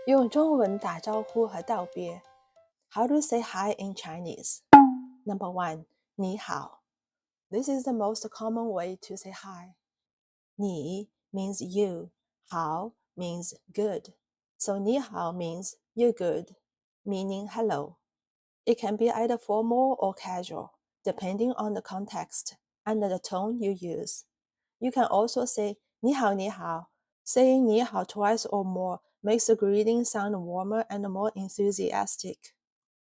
用中文打招呼和道别。How to say hi in Chinese? Number 1, 你好. This is the most common way to say hi. 你 means you, 好 means good. So 你好 means you're good, meaning hello. It can be either formal or casual, depending on the context and the tone you use. You can also say 你好你好. Saying 你好 twice or more makes the greeting sound warmer and more enthusiastic.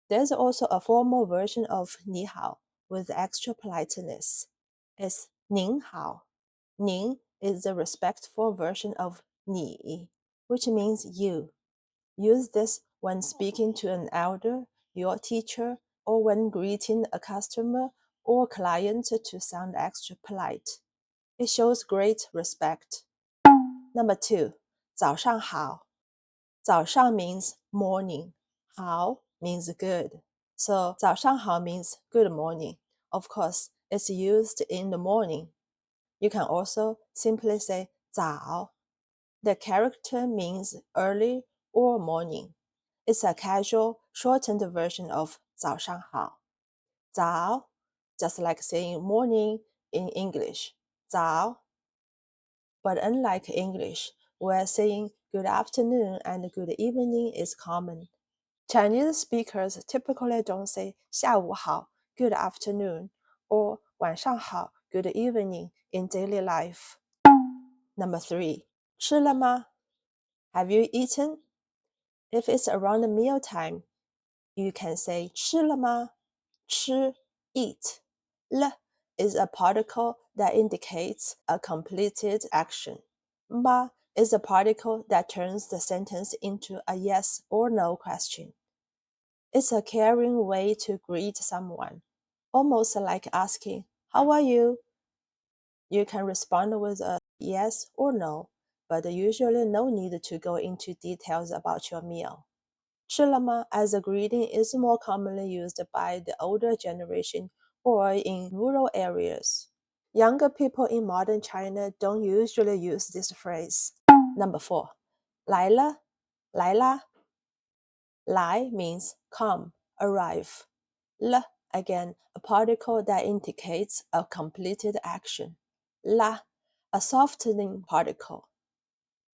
There's also a formal version of 你好 with extra politeness. It's 您好. 您 is the respectful version of 你, which means you. Use this when speaking to an elder, your teacher, or when greeting a customer or client to sound extra polite. It shows great respect. Number 2, 早上好. 早上 means morning. 好 means good. So 早上好 means good morning. Of course, it's used in the morning. You can also simply say 早. The character means early or morning. It's a casual, shortened version of 早上好. 早, just like saying morning in English. 早. But unlike English, where saying good afternoon and good evening is common, Chinese speakers typically don't say 下午好, good afternoon, or 晚上好, good evening in daily life. Number 3, 吃了吗? Have you eaten? If it's around mealtime, you can say 吃了吗? 吃, eat. 了 is a particle that indicates a completed action. Ma is a particle that turns the sentence into a yes or no question. It's a caring way to greet someone, almost like asking, "How are you?" You can respond with a yes or no, but usually no need to go into details about your meal. 吃了吗 as a greeting is more commonly used by the older generation or in rural areas. Younger people in modern China don't usually use this phrase. Number 4, 来了, 来啦. 来 means come, arrive. 了 again, a particle that indicates a completed action. 啦, a softening particle.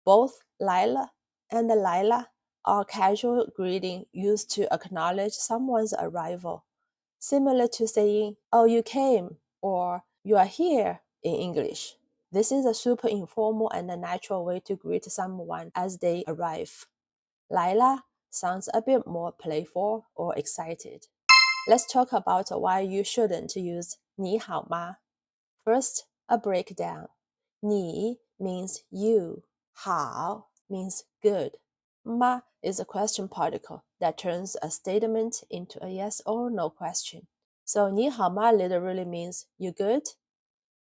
Both 来了 and 来啦 are casual greeting used to acknowledge someone's arrival, similar to saying, "Oh, you came," or "You are here" in English. This is a super informal and a natural way to greet someone as they arrive. 来啦 sounds a bit more playful or excited. Let's talk about why you shouldn't use 你好吗? First, a breakdown. 你 means you. 好 means good. Ma is a question particle that turns a statement into a yes or no question. So 你好吗 literally means you good?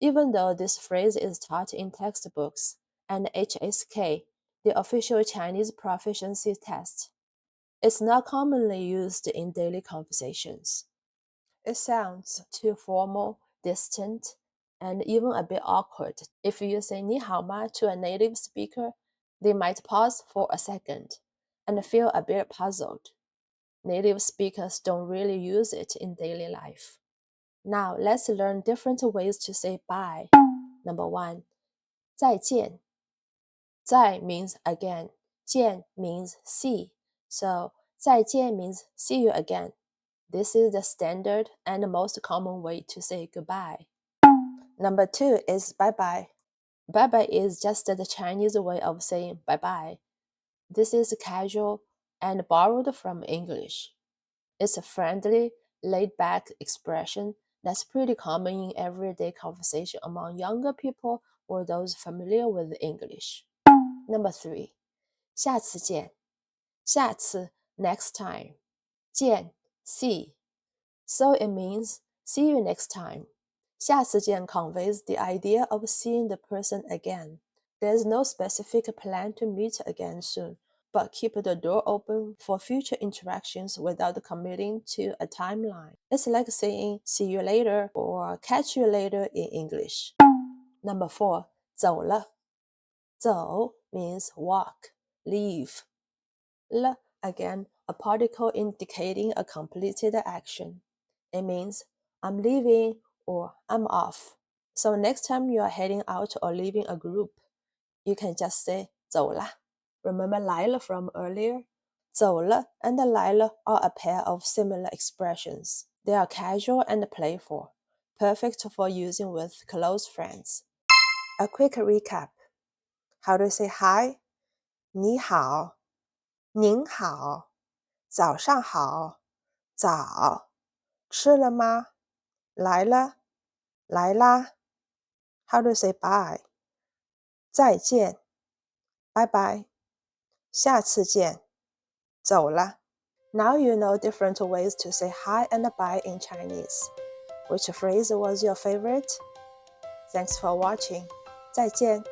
Even though this phrase is taught in textbooks and HSK, the official Chinese proficiency test, it's not commonly used in daily conversations. It sounds too formal, distant, and even a bit awkward. If you say 你好吗 to a native speaker, they might pause for a second and feel a bit puzzled. Native speakers don't really use it in daily life. Now let's learn different ways to say bye. Number 1, 再见. 再 means again, 见 means see. So 再见 means see you again. This is the standard and most common way to say goodbye. Number 2 is bye-bye. Bye-bye is just the Chinese way of saying bye-bye. This is casual and borrowed from English. It's a friendly, laid-back expression that's pretty common in everyday conversation among younger people or those familiar with English. Number 3, 下次见. 下次, next time. 见, see. So it means see you next time. 下次见 conveys the idea of seeing the person again. There's no specific plan to meet again soon, but keep the door open for future interactions without committing to a timeline. It's like saying see you later or catch you later in English. Number 4, 走了. 走 means walk, leave. 了 again, a particle indicating a completed action. It means I'm leaving or I'm off. So next time you are heading out or leaving a group, you can just say 走啦. Remember 来了 from earlier? 走了 and 来了 are a pair of similar expressions. They are casual and playful, perfect for using with close friends. A quick recap. How to say hi? 你好,您好,早上好,早,吃了吗?来了,来啦. How to say bye? 再见,拜拜,下次见,走了. Now you know different ways to say hi and bye in Chinese. Which phrase was your favorite? Thanks for watching. 再见.